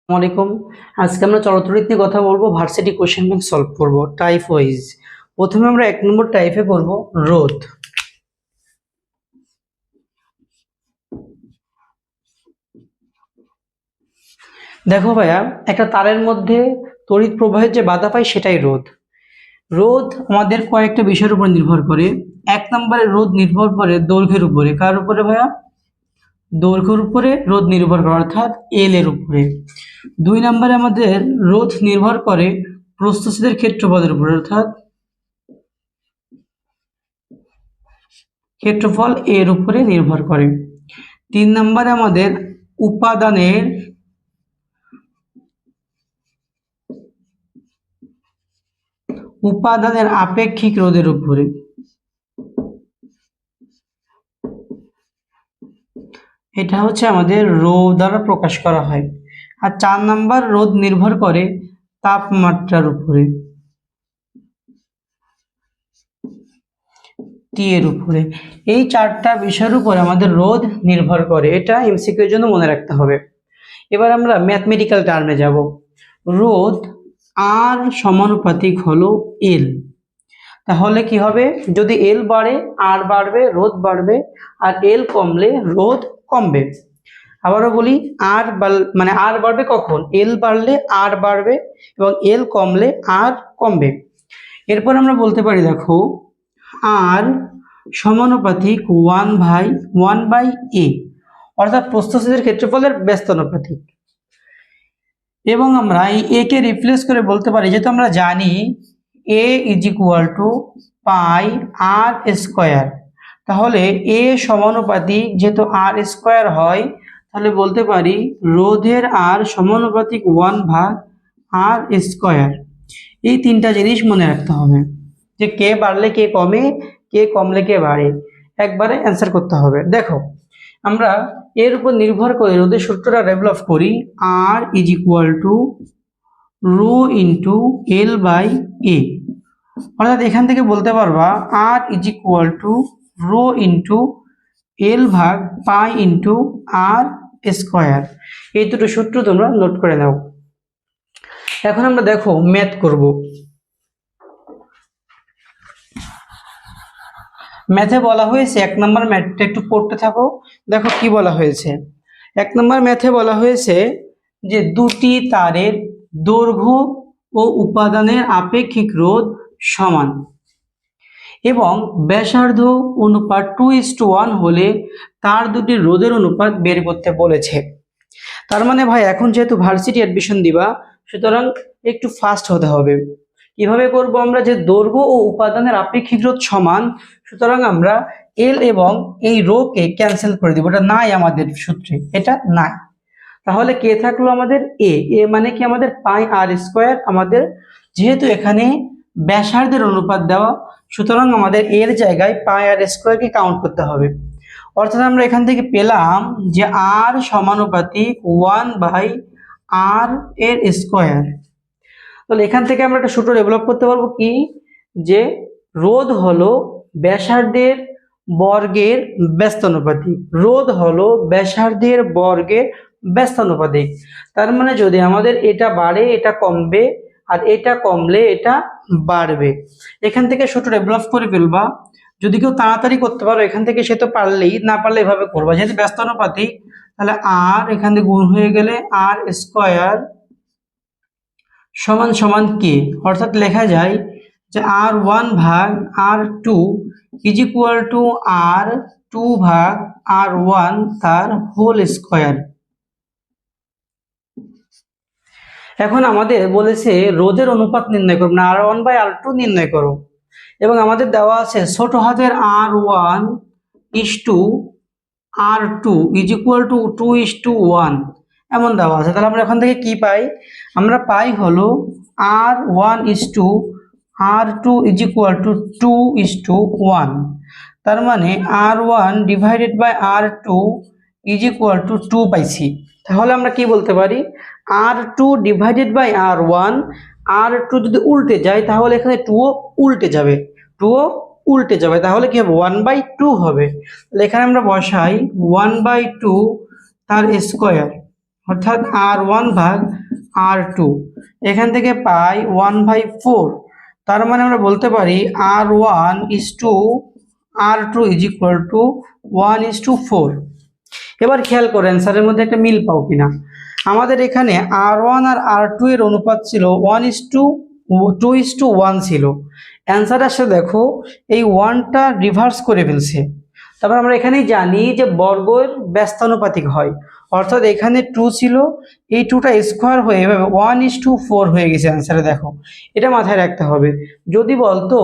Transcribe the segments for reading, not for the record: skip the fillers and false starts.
আসসালামাইকুম। আজকে আমরা চলতরিৎ নিয়ে কথা বলবো, ভার্সিটি কোশ্চেন ব্যাংক সলভ করব টাইপ ওয়াইজ। প্রথমে আমরা 1 নম্বর টাইপে করব রোধ। দেখো ভাইয়া, একটা তারের মধ্যে তড়িৎ প্রবাহের যে বাধা পাই সেটাই রোধ। রোধ আমাদের কয়েকটা বিষয়ের উপর নির্ভর করে। 1 নম্বরে রোধ নির্ভর করে দৈর্ঘ্যের উপরে। কার উপরে ভাইয়া? দৈর্ঘ্যের উপরে রোধ নির্ভর করে, অর্থাৎ এল এর উপরে। 2 নম্বরে আমাদের রোধ নির্ভর করে প্রস্থচ্ছেদের ক্ষেত্রফলের উপরে, অর্থাৎ ক্ষেত্রফল এর উপরে নির্ভর করে। 3 নম্বরে আমাদের উপাদানের আপেক্ষিক রোধের উপরে। এটা হচ্ছে আমাদের রো দ্বারা প্রকাশ করা হয়। আর 4 নম্বর, রোধ নির্ভর করে তাপমাত্রার উপরে, টি এর উপরে। এই 4টা বিষয়ের উপর আমাদের রোধ নির্ভর করে। এটা এমসিকিউ এর জন্য মনে রাখতে হবে। এবার আমরা ম্যাথমেটিক্যাল টার্মে যাব। রোধ আর সমানুপাতিক হলো এল। তাহলে কি হবে? যদি এল বাড়ে আর বাড়বে, রোধ বাড়বে। আর এল কমলে রোধ কমবে। আবারও বলি, আর বাড়বে কখন? এল বাড়লে আর বাড়বে এবং এল কমলে আর কমবে। এরপর আমরা বলতে পারি, দেখো, আর সমানুপাতিক 1/1/a, অর্থাৎ প্রস্থচ্ছেদের ক্ষেত্রফলের ব্যস্তানুপাতিক। এবং আমরা এই এ কে রিপ্লেস করে বলতে পারি, যেহেতু আমরা জানি a = পাই আর স্কোয়ার, তাহলে এ সমানুপাতিক যেহেতু আর স্কোয়ার হয়, তাহলে বলতে পারি রোধের আর সমানুপাতিক 1/r²। এই 3টা জিনিস মনে রাখতে হবে, যে কে বাড়লে কে কমে, কে কমলে কে বাড়ে। একবারে অ্যান্সার করতে হবে। দেখো, আমরা এর উপর নির্ভর করে রোধের সূত্রটা ডেভেলপ করি। আর ρ × L/A, অর্থাৎ এখান থেকে বলতে পারবা আর ρ × L/π/r²। এই দুটো সূত্র তোমরা নোট করে নাও। এখন আমরা দেখো ম্যাথ করব। ম্যাথে বলা হয়েছে, 1 নম্বর ম্যাথটা একটু পড়তে থাকো। দেখো কি বলা হয়েছে। 1 নম্বর ম্যাথে বলা হয়েছে যে দুটি তারের দৈর্ঘ্য ও উপাদানের আপেক্ষিক রোধ সমান এবং ব্যাসার্ধ অনুপাত 2:1 হলে তার দুটি রোধের অনুপাত বের করতে বলেছে। তার মানে ভাই, এখন যেহেতু ভার্সিটি অ্যাডমিশন দিবা, সুতরাং একটু ফাস্ট হতে হবে। কিভাবে করব আমরা? যে দৈর্ঘ্য ও উপাদানের আপেক্ষিক রোধ সমান, সুতরাং আমরা এল এবং এই রো কে ক্যান্সেল করে দিব। এটা নাই আমাদের সূত্রে, এটা নাই। তাহলে কে থাকলো আমাদের? এ। মানে কি? আমাদের πr²। আমাদের যেহেতু এখানে ব্যাসার্ধের অনুপাত দেওয়া, সুতরাং আমাদের এর জায়গায় πr² কে কাউন্ট করতে হবে। অর্থাৎ আমরা এখান থেকে পেলাম যে আর সমানুপাতিক 1/r²। তাহলে এখান থেকে আমরা একটা সূত্র ডেভেলপ করতে পারবো, কি? যে রোধ হলো ব্যাসার্ধের বর্গের ব্যস্তানুপাতিক। রোধ হলো ব্যাসার্ধের বর্গের ব্যস্তানুপাতিক। তার মানে যদি আমাদের এটা বাড়ে এটা কমবে, আর এটা কমলে এটা বাড়বে। এখান থেকে সূত্র ডেভেলপ করে ফেলবা। যদি কেউ তাড়াতাড়ি করতে পারো এখান থেকে, সে তো পারলেই, না পারলে এভাবে করবা। যেহেতু ব্যস্তানুপাতিক, তাহলে আর এখান থেকে গুণ হয়ে গেলে r² সমান সমান কে, অর্থাৎ লেখা যায় যে r1/r2 = r2/r1 তার হোল স্কয়ার। এখন আমাদের বলেছে রোধের অনুপাত নির্ণয় করো, না r1/r2 নির্ণয় করো। এবং আমাদের দেওয়া আছে ছোট হাতের r1 = r2 = 2:1 এমন দেওয়া আছে। তাহলে আমরা এখান থেকে কি পাই? আমরা পাই হলো r1 r2 = 2:1। তার মানে r1/r2 = 2 পাইছি। তাহলে আমরা কি বলতে পারি? r2/r1, r2 যদি উল্টে যায় তাহলে এখানে 2ও উল্টে যাবে, 2ও উল্টে যাবে। তাহলে কি হবে? 1/2 হবে। তাহলে এখানে আমরা বসাই 1/2 তার স্কয়ার। অর্থাৎ R1/R2, এখান থেকে পাই 1/4। তার মানে আমরা বলতে পারি R1:R2 = 1:4। এবার খেয়াল করে অ্যান্সারের মধ্যে একটা মিল পাও কিনা। আমাদের এখানে R1 আর R2 এর অনুপাত ছিল 1:2:1 ছিল। অ্যান্সার আসলে দেখো এই 1টা রিভার্স করে ফেলছে। তারপর আমরা এখানেই জানি যে বর্গের ব্যস্তানুপাতিক হয়, অর্থাৎ এখানে 2 ছিল, এই 2টা স্কোয়ার হয়ে এভাবে 1:4 হয়ে গেছে অ্যান্সারে। দেখো এটা মাথায় রাখতে হবে। যদি বলতো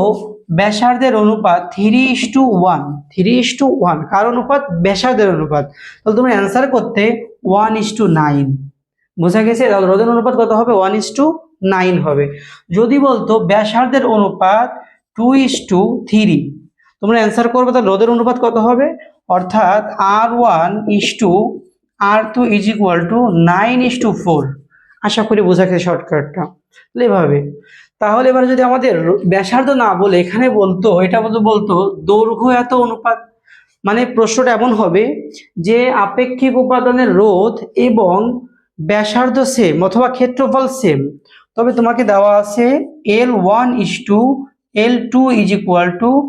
ব্যাসার্ধের অনুপাত 3:1, 3:1 কার অনুপাত? ব্যাসার্ধের অনুপাত, তাহলে তুমি অ্যান্সার করতে 1:9। বোঝা গেছে? তাহলে রোধের অনুপাত কত হবে? 1:9 হবে। যদি বলতো ব্যাসার্ধের অনুপাত 2:3, তোমরা অ্যান্সার করবে তাহলে রোধের অনুপাত কত হবে? অর্থাৎ R1:R2 = 9:4। আশা করি বোঝা গেছে শর্টকাটটা। তাহলে এভাবে, তাহলে এবার যদি আমাদের ব্যাসার্ধ না বলে এখানে বলতো, এটা বলতো দৈর্ঘ্য এত অনুপাত, মানে প্রশ্নটা এমন হবে যে আপেক্ষিক উপাদানের রোধ এবং ব্যাসার্ধ সেম অথবা ক্ষেত্রফল সেম, তবে তোমাকে দেওয়া আছে L1:L2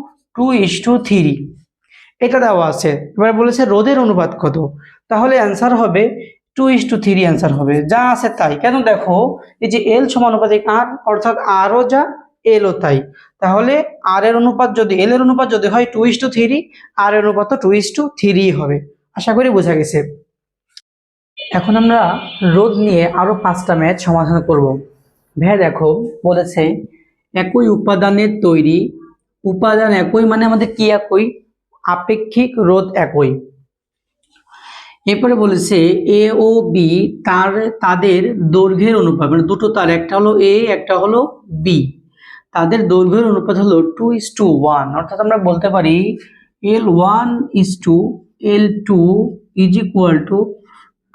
= 2:3, এটা দেওয়া আছে। এবার বলেছে রোধের অনুপাত কত, তাহলে অ্যান্সার হবে 2:3 অ্যান্সার হবে, যা আছে তাই। কেন? দেখো এই যে L সমানুপাতিক R, অর্থাৎ Rও যা Lও তাই। তাহলে R এর অনুপাত যদি L এর অনুপাত যদি হয় 2:3, R এর অনুপাত 2:3 হবে। আশা করি বোঝা গেছে। এখন আমরা রোধ নিয়ে আরো 5টা ম্যাথ সমাধান করব। ভাই দেখো বলেছে একই উপাদানের তৈরি, উপাদান একই মানে আমাদের কি একই? আপেক্ষিক রোধ একই। এরপরে বলেছে এ ও বি তাদের দৈর্ঘ্যের অনুপাত, মানে দুটো তার, একটা হলো এ একটা হলো বি, তাদের দৈর্ঘ্যের অনুপাত হলো 2:1, অর্থাৎ আমরা বলতে পারি L1:L2 =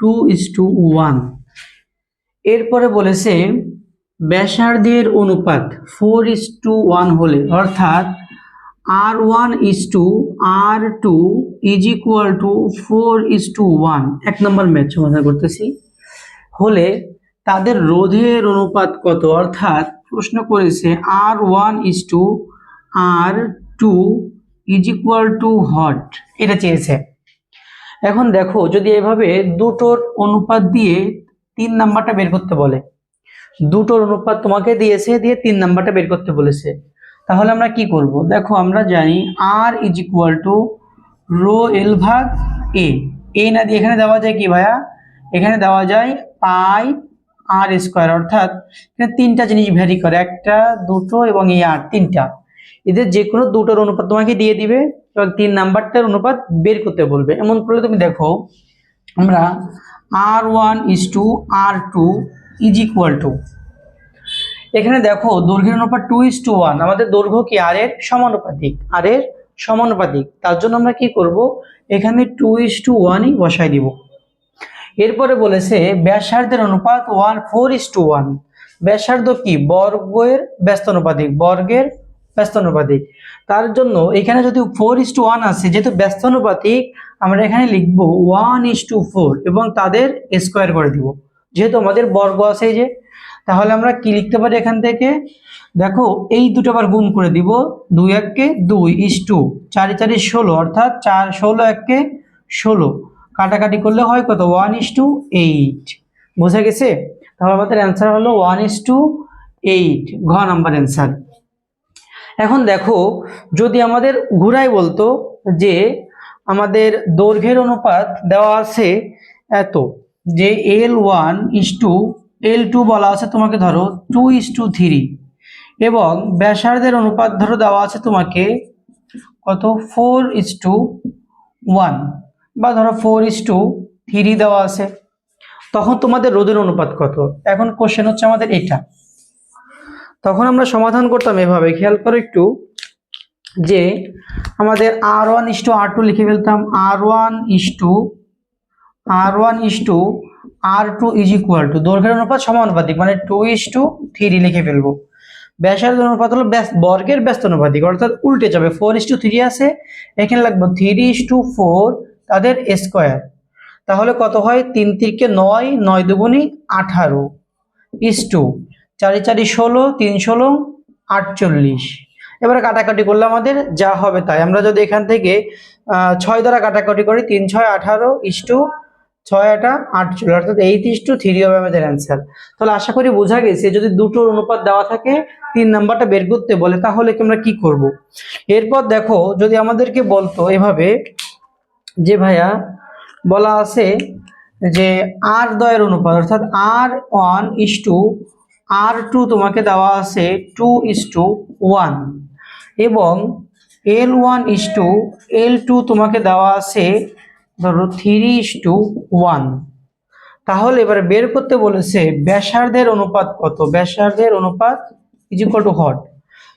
2:1। এরপরে বলেছে ব্যাসার্ধের অনুপাত 4:1 হলে, অর্থাৎ R1:R2 = 4:1, 1 নম্বর ম্যাথ সমাধান করতেছি, হলে তাদের রোধের অনুপাত কত? অর্থাৎ প্রশ্ন করেছে R1:R2 = what, এটা চেয়েছে। এখন দেখো যদি এভাবে দুটোর অনুপাত দিয়ে 3 নাম্বারটা বের করতে বলে, দুটোর অনুপাত তোমাকে দিয়েছে, দিয়ে 3 নাম্বারটা বের করতে বলেছে, তাহলে আমরা কি করব? দেখো আমরা জানি R = ρL/A, এ না দিয়ে এখানে দেওয়া যায় কি ভাইয়া? এখানে দেওয়া যায় πr², অর্থাৎ এখানে 3টা জিনিস ভ্যারি করে, একটা দুটো এবং এই আর 3টা, এদের যে কোনো দুটোর অনুপাত তোমাকে দিয়ে দিবে এবং 3 নাম্বারটার অনুপাত বের করতে বলবে। এমন করলে তুমি দেখো আমরা R1:R2 = এখানে দেখো দৈর্ঘ্যের অনুপাত 2:1, আমাদের দৈর্ঘ্য কি আর এর সমানুপাতিক, তার জন্য আমরা কি করব? এখানে 2:1ই বসাই দিব। এরপরে বলেছে ব্যাসার্ধের অনুপাত 4:1, ব্যাসার্ধ কি? বর্গের ব্যস্তানুপাতিক, তার জন্য এখানে যদি 4:1 আসে, যেহেতু ব্যস্তানুপাতিক আমরা এখানে লিখব 1:4 এবং তাদের স্কোয়ার করে দিব, যেহেতু আমাদের বর্গ আছে এই যে। তাহলে আমরা কি লিখতে পারি এখান থেকে? দেখো এই দুটো আবার গুণ করে দিব, 2 × 2 4 × 4 = 16, অর্থাৎ 16 × 16 কাটাকাটি করলে হয় কত? 1:8। বোঝা গেছে? তাহলে আমাদের অ্যান্সার হলো 1:8, ঘ নাম্বার অ্যান্সার। এখন দেখো যদি আমাদের ঘুরাই বলতো যে আমাদের দৈর্ঘ্যের অনুপাত দেওয়া আছে এত, যে L1:L2 বলা আছে তোমাকে ধরো 2:3, এবং ব্যাসার্ধের অনুপাত ধরো দেওয়া আছে তোমাকে কত? 4:1 বা ধরো 4:3 দেওয়া আছে, তখন তোমাদের রোধের অনুপাত কত? এখন কোশ্চেন হচ্ছে আমাদের এটা। তখন আমরা সমাধান করতাম এভাবে, খেয়াল করো একটু, যে আমাদের R1:R2 লিখে ফেলতাম, R1:R2 = দৈর্ঘ্যের অনুপাত সমানুপাতিক, মানে 2:3 লিখে ফেলবো। ব্যাসার্ধের অনুপাত হলো বর্গের ব্যস্তানুপাতিক, অর্থাৎ উল্টে যাবে, 4:3 আছে, এখানে লাগবে 3:4 তাদের স্কোয়ার, তাহলে কত হয়, 3 তিরিকে 9, 9 দুগুণি 18 ইস্টু 4 4 16, 3 16 48। এবারে কাটাকাটি করলে আমাদের যা হবে তাই। আমরা যদি এখান থেকে 6 দ্বারা কাটাকাটি করি, 3 6 18 ইস্টু 6 8 48, অর্থাৎ 8:3 হবে আমাদের অ্যান্সার। তাহলে আশা করি বোঝা গেছে, যদি দুটোর অনুপাত দেওয়া থাকে 3 নাম্বারটা বের করতে বলে তাহলে কি আমরা কি করব। এরপর দেখো, যদি আমাদেরকে বলতো এভাবে যে ভাইয়া বলা আছে যে আর দ্বয়ের অনুপাত, অর্থাৎ R1:R2 তোমাকে দেওয়া আছে 2:1 এবং L1:L2 তোমাকে দেওয়া আছে ধরো 3:1। তাহলে এবারে বের করতে বলেছে ব্যাসার্ধের অনুপাত কত, ব্যাসার্ধের অনুপাত ইজ ইকুয়াল টু হট।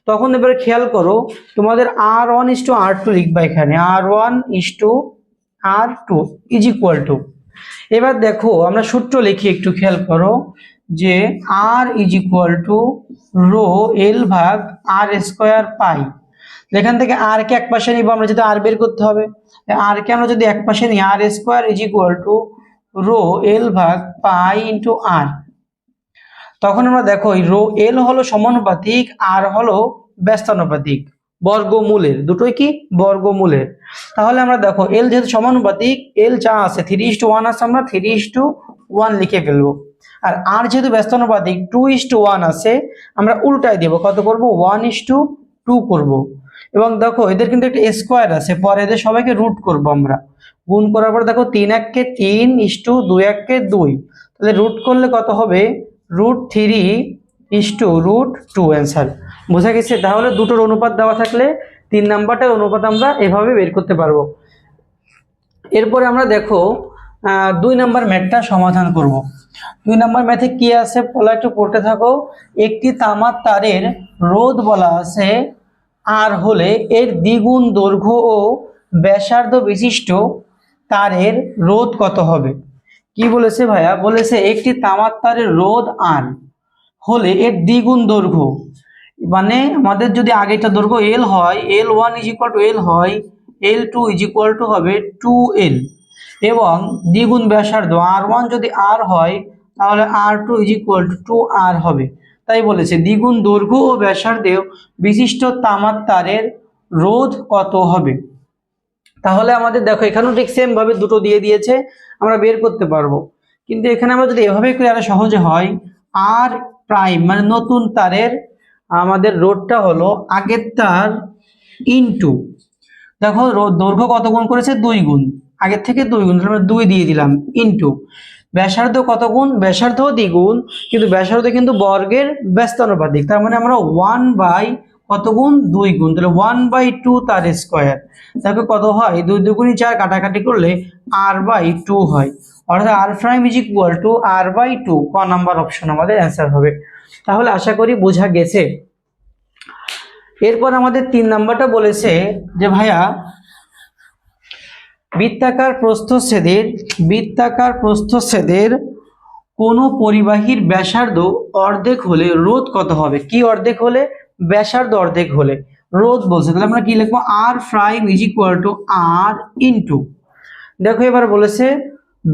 তখন এবারে খেয়াল করো, তোমাদের R1:R2 লিখবা, এখানে R1:R2 ইজ ইকুয়াল টু। এবার দেখো আমরা সূত্র লিখি, একটু খেয়াল করো যে R is equal to rho L ভাগ আর স্কোয়ার পাই। এখান থেকে আর কে এক পাশে নিব, আমরা যদি আর বের করতে হবে, আর কে আমরা যদি এক পাশে নিই, r square is equal to rho L ভাগ পাই ইন্টু আর। তখন আমরা দেখো রো এল হলো সমানুপাতিক, আর হলো ব্যস্তানুপাতিক, বর্গমূলের, দুটোই কি বর্গমূলের। তাহলে আমরা দেখো এল যেহেতু সমানুপাতিক, এল যা আছে 3:1 আছে, আমরা 3:1 লিখে ফেলবো। আর আর যেহেতু ব্যস্তানুপাতিক 2:1 আছে, আমরা উল্টাই দেব, কত করব 1:2 করব। এবং দেখো এদের কিন্তু একটা স্কোয়ার আছে, পরে এদের সবাইকে রুট করব আমরা। গুণ করার পর দেখো 3 1 3 2 1 2, তাহলে রুট করলে কত হবে √3:√2 অ্যান্সার। বোঝা গেছে? তাহলে দুটোর অনুপাত দেওয়া থাকলে 3 নাম্বারটার অনুপাত আমরা এভাবে বের করতে পারবো। এরপরে আমরা দেখো 2 নাম্বার ম্যাথটা সমাধান করব। 2 নাম্বার ম্যাথে কি আছে বলা, একটু পড়তে থাকো। একটি তামার তারের রোধ বলা আছে আর হলে এর দ্বিগুণ দৈর্ঘ্য ও ব্যাসার্ধ বিশিষ্ট তারের রোধ কত হবে। কি বলেছে ভাইয়া, বলেছে একটি তামার তারের রোধ আর হলে এর দ্বিগুণ দৈর্ঘ্য, মানে আমাদের যদি আগেটা দৈর্ঘ্য এল হয়, L1 ইজ ইকুয়াল টু এল হয়, L2 ইজ ইকুয়াল টু হবে 2L, এবং দ্বিগুণ ব্যাসার্ধ R1 যদি আর হয় তাহলে R2 is equal two 2R হবে। তাই বলেছে দ্বিগুণ দৈর্ঘ্য ও ব্যাসার্ধে বিশিষ্ট তামার তারের রোধ কত হবে। তাহলে আমাদের দেখো এখানেও ঠিক সেম ভাবে দুটো দিয়ে দিয়েছে, আমরা বের করতে পারবো। কিন্তু এখানে আমরা যদি এভাবে করি আরো সহজে হয়, আর প্রাইম মানে নতুন তারের আমাদের রোধটা হলো আগের তার ইনটু, দেখো দৈর্ঘ্য কত গুণ করেছে 2 গুণ, আগের থেকে 2 গুণ, আমরা 2 দিয়ে দিলাম, ইনটু ব্যাসার্ধ কত গুণ, ব্যাসার্ধ দ্বিগুণ, কিন্তু ব্যাসার্ধ কিন্তু বর্গের ব্যস্তানুপাতিক, তার মানে আমরা 1 বাই কত গুণ 2 গুণ, তাহলে 1/2 তার স্কোয়ার। দেখো কত হয়, 2 2 4, কাটাকাটি করলে r/2 হয়, অর্থাৎ r prime is equal two r/2। ক নাম্বার অপশন আমাদের অ্যান্সার হবে। তাহলে আশা করি বোঝা গেছে। এরপর আমাদের 3 নাম্বারটা বলেছে যে ভাইয়া বৃত্তাকার প্রস্থচ্ছেদের কোনো পরিবাহীর ব্যাসার্ধ অর্ধেক হলে রোধ কত হবে। কি অর্ধেক হলে, ব্যাসার্ধ অর্ধেক হলে রোধ বলছে, তাহলে আমরা কি লিখবো, r prime is equal two r into, দেখো এবার বলেছে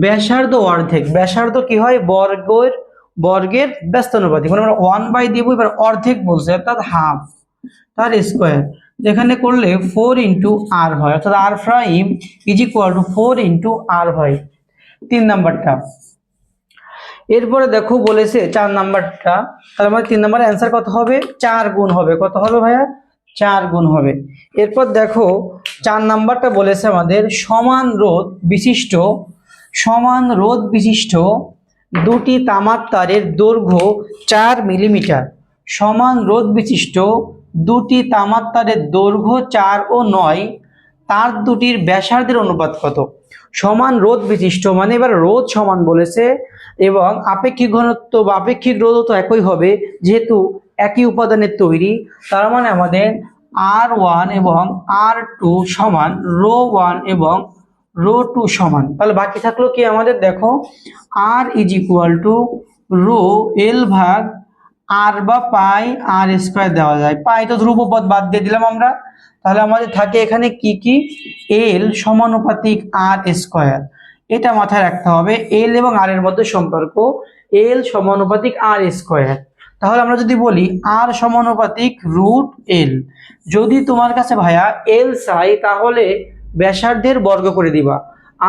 ব্যাসার্ধ অর্ধেক, ব্যাসার্ধ কি হয় বর্গের ব্যস্তানুপাতিক, মানে আমরা 1 দিব, এবার অর্ধেক বলছে অর্থাৎ হাফ তার স্কোয়ার, যেখানে করলে 4 ইন্টু আর হয়, অর্থাৎ r prime is equal to 4 into r হয় 3 নাম্বারটা। এরপরে দেখো বলেছে 4 নাম্বারটা, তাহলে আমাদের 3 নাম্বারের অ্যান্সার কত হবে, 4 গুণ হবে। কত হবে ভাইয়া, 4 গুণ হবে। এরপর দেখো 4 নাম্বারটা বলেছে আমাদের সমান রোধ বিশিষ্ট দুটি তামার তারের দৈর্ঘ্য 4 মিলিমিটার, সমান রোধ বিশিষ্ট দুটি তামার তারের দৈর্ঘ্য 4 ও 9, তার দুটির ব্যাসার্ধের অনুপাত কত। সমান রোধ বিশিষ্ট মানে এবার রোধ সমান বলেছে, এবং আপেক্ষিক ঘনত্ব বা আপেক্ষিক রোধ তো একই হবে, যেহেতু একই উপাদানের তৈরি, তার মানে আমাদের R1 এবং R2 সমান ρ1 এবং ρ2 সমান। তাহলে বাকি থাকলো কি আমাদের, দেখো R is equal to rho L ভাগ আর বা পাই আর স্কোয়ার দেওয়া যায়, পাই তো ধ্রুবপদ বাদ দিয়ে দিলাম আমরা, তাহলে আমাদের থাকে এখানে কি এল সমানুপাতিক আর স্কোয়ার, এটা মাথায় রাখতে হবে, এল এবং আর এর মধ্যে সম্পর্ক এল সমানুপাতিক আর স্কোয়ার। তাহলে আমরা যদি বলি আর সমানুপাতিক রুট এল, যদি তোমার কাছে ভাইয়া এল চাই তাহলে ব্যাসার্ধের বর্গ করে দিবা,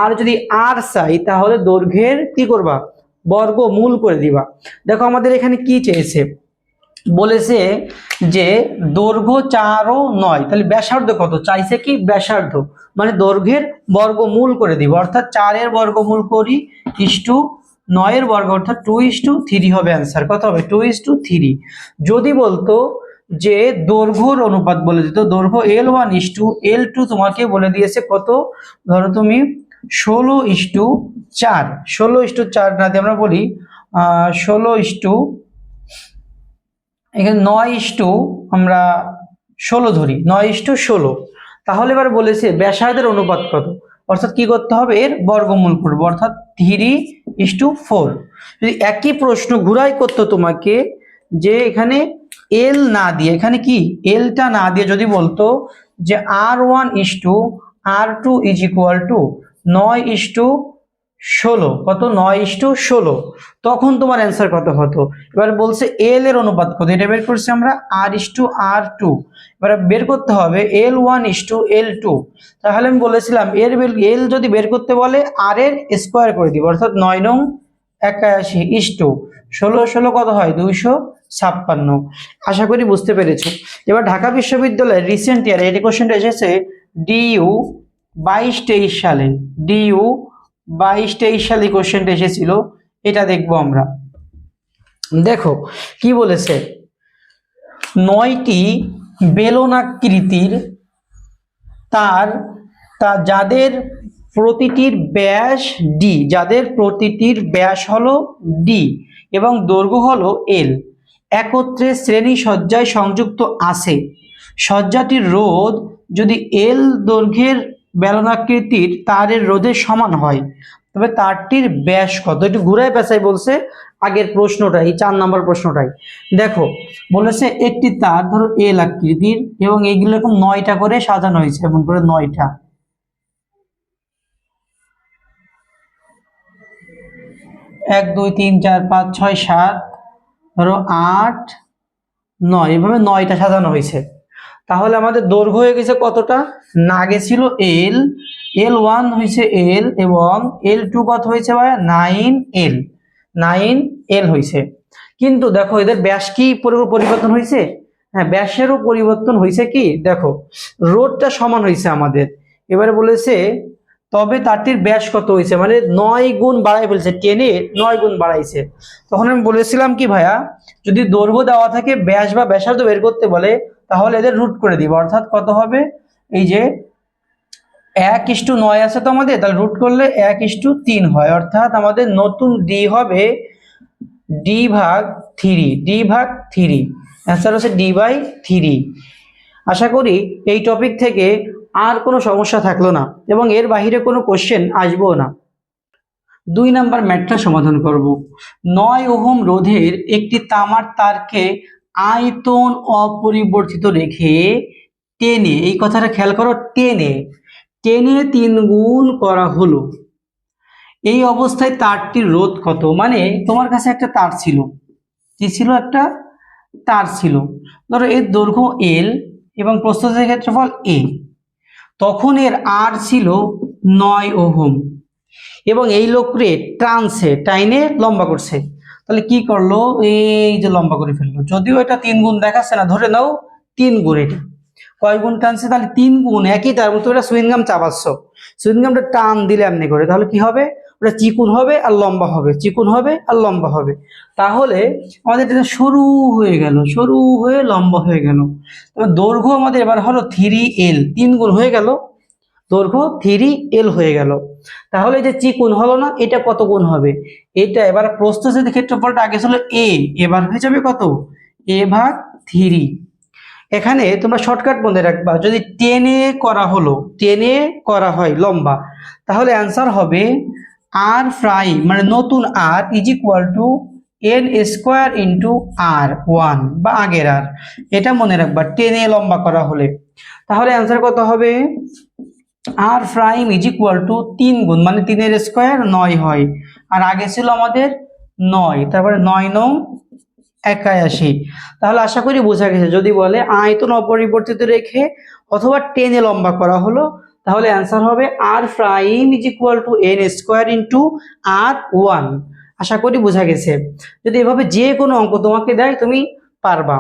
আর যদি আর চাই তাহলে দৈর্ঘ্যের কি করবা, বর্গমূল করে দিবা। দেখো আমাদের এখানে কি চেয়েছে, বলেছে যে দৈর্ঘ্য 4 ও 9, তাহলে ব্যাসার্ধ কত চাইছে, কি ব্যাসার্ধ মানে দৈর্ঘ্যের বর্গমূল করে দিব, অর্থাৎ 4 এর বর্গমূল করি ইস্টু 9 এর বর্গ, অর্থাৎ 2:3 হবে অ্যান্সার। কত হবে 2:3। যদি বলতো যে দৈর্ঘ্যর অনুপাত বলে দিত, দৈর্ঘ্য L1:L2 তোমাকে বলে দিয়েছে কত, ধরো তুমি 16:4, 16:4 না দিয়ে আমরা বলি 16 এখানে 9 আমরা 16 ধরি, 9:16। তাহলে এবার বলেছে ব্যাসার্ধের অনুপাত কত, অর্থাৎ কি করতে হবে এর বর্গমূল করবো, অর্থাৎ 3:4। যদি একই প্রশ্ন ঘুরাই করতো তোমাকে যে এখানে এল না দিয়ে, এখানে কি এলটা না দিয়ে যদি বলতো যে R1:R2 ইজ ইকুয়াল টু 9:16, কত 9:16, তখন তোমার অ্যান্সার কত হতো। এবার বলছে এল এর অনুপাত কত, এটা বের করছি আমরা R:R2, এবার বের করতে হবে L1:L2। তাহলে আমি বলেছিলাম এল যদি বের করতে বলে আর এর স্কোয়ার করে দিব, অর্থাৎ 9 নং 81 16 কত হয় 256। আশা করি বুঝতে পেরেছো। এবার ঢাকা বিশ্ববিদ্যালয়ের রিসেন্ট ইয়ারে এই কোশ্চেনটা এসেছে ডিইউ 22-23 সালে, ডিইউ 22-23 সালে কোশ্চেনটা এসেছিল, এটা দেখবো আমরা। দেখো কি বলেছে, 9টি বেলনাকৃতির তার যাদের প্রতিটির ব্যাস ডি, যাদের প্রতিটির ব্যাস হলো ডি এবং দৈর্ঘ্য হলো এল, একত্রে শ্রেণী সজ্জায় সংযুক্ত আছে। সজ্জাটির রোধ যদি এল দৈর্ঘ্যের বেলনাকৃতির তারের রোধের সমান হয় তবে তারটির ব্যাস কত, একটু ঘুরায় পেঁচাই বলছে আগের প্রশ্নটাই, 4 নম্বর প্রশ্নটাই। দেখো বলেছে একটি তার ধরো এল আকৃতির এবং এইগুলো এরকম 9টা করে সাজানো হয়েছে, এমন করে 9টা, 1 2 3 4 5 6 7 ধরো 8 9, এভাবে 9টা সাজানো হয়েছে। তাহলে আমাদের দৈর্ঘ্য হয়ে গেছে কতটা, না গেছিল এল, L1 হয়েছে এল এবং L2 কত হয়েছে ভাই 9L হয়েছে। কিন্তু দেখো এদের ব্যাস কি পরিবর্তন হয়েছে, হ্যাঁ ব্যাসেরও পরিবর্তন হয়েছে। কি দেখো রোধটা সমান হয়েছে আমাদের, এবারে বলেছে তবে তারটির ব্যাস কত হয়েছে, মানে 9 গুণ বাড়াই ফেলছে, 10-এ 9 গুণ বাড়াইছে। তখন আমি বলেছিলাম কি ভাইয়া, যদি দৈর্ঘ্য দেওয়া থাকে ব্যাস বা ব্যাসার্ধ বের করতে বলে তাহলে এদের রুট করে দিব, অর্থাৎ কত হবে, এই যে 1:9 আছে তো আমাদের, তাহলে রুট করলে 1:3 হয়, অর্থাৎ আমাদের নতুন ডি হবে D/3, অ্যান্সার হচ্ছে D/3। আশা করি এই টপিক থেকে আর কোনো সমস্যা থাকলো না এবং এর বাইরে কোনো কোশ্চেন আসবেও না। 2 নাম্বার ম্যাথটা সমাধান করব। 9 ওহম রোধের একটি তামার তারকে আয়তন অপরিবর্তিত রেখে টেনে, এই কথাটা খেয়াল করো, টেনে 3 গুণ করা হলো। এই অবস্থায় তারটির রোধ কত, মানে তোমার কাছে একটা তার ছিল, কি ছিল, একটা তার ছিল, ধরো এর দৈর্ঘ্য এল এবং প্রস্থের ক্ষেত্রফল এ, তখন এর আর ছিল 9 ওহম এবং এই লোকরে টাইনে লম্বা করছে। তাহলে কি করলো, এই যে লম্বা করে ফেললো, যদিও এটা 3 গুণ দেখাচ্ছে না, ধরে নাও 3 গুণ, এটা কয় গুণ টানছে, তাহলে 3 গুণ, একই তার মতো এটা সুইংগাম চাবাচ্ছ, সুইংগামটা টান দিলে এমনি করে, তাহলে কি হবে, ওটা চিকুন হবে আর লম্বা হবে, চিকুন হবে আর লম্বা হবে। তাহলে আমাদের এটা সরু হয়ে গেল, সরু হয়ে লম্বা হয়ে গেল। তবে দৈর্ঘ্য আমাদের এবার হলো 3L, 3 গুণ হয়ে গেল, দৈর্ঘ্য 3L হয়ে গেল। তাহলে যে চিকুন হলো না, এটা কত গুণ হবে, এটা এবার প্রস্থচ্ছেদের ক্ষেত্রফলটা আগে ছিল a, এবার হয়ে যাবে কত a/3। এখানে তোমরা শর্টকাট মনে রাখবা, যদি 10-এ করা হয় লম্বা, তাহলে অ্যান্সার হবে r' মানে নতুন r is equal two n² into r1 বা আগের r, এটা মনে রাখবা 10-এ লম্বা করা হলে। তাহলে অ্যান্সার কত হবে r prime is equal two 3 গুণ মানে 3 এর স্কোয়ার 9 হয়, আর আগে ছিল আমাদের 9, তারপরে 9 9 81। তাহলে আশা করি বোঝা গেছে, যদি বলে আয়তন অপরিবর্তিত রেখে অথবা টেনে লম্বা করা হলো, তাহলে অ্যান্সার হবে r prime is equal to n square into r 1। আশা করি বোঝা গেছে। যদি এভাবে যে কোনো অঙ্ক তোমাকে দেয় তুমি পারবা।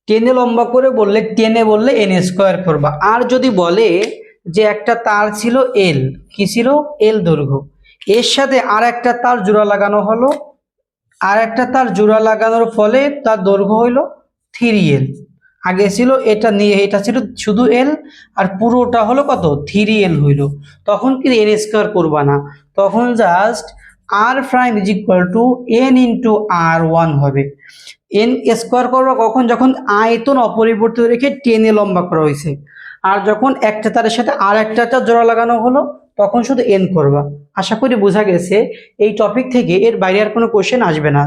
টেনে লম্বা করে বললে, টেনে বললে এন স্কোয়ার করবা। আর যদি বলে যে একটা তার ছিল এল, কি ছিল এল দৈর্ঘ্য, এর সাথে আর একটা তার জোড়া লাগানো হলো, আর একটা তার জোড়া লাগানোর ফলে তার দৈর্ঘ্য হইল 3L। আগে ছিল এটা নিয়ে, এটা ছিল শুধু এল, আর পুরোটা হলো কত 3L হইল, তখন কি এন স্কোয়ার করবা না, তখন just r prime is equal to n into r 1 হবে। এন স্কোয়ার করবা কখন, যখন আয়তন অপরিবর্তিত রেখে টেনে লম্বা করা হয়েছে, আর যখন একটা তারের সাথে আর একটা তার জোড়া লাগানো হলো তখন শুধু এন করবা। আশা করি বোঝা গেছে। এই টপিক থেকে এর বাইরে আর কোনো কোশ্চেন আসবে না।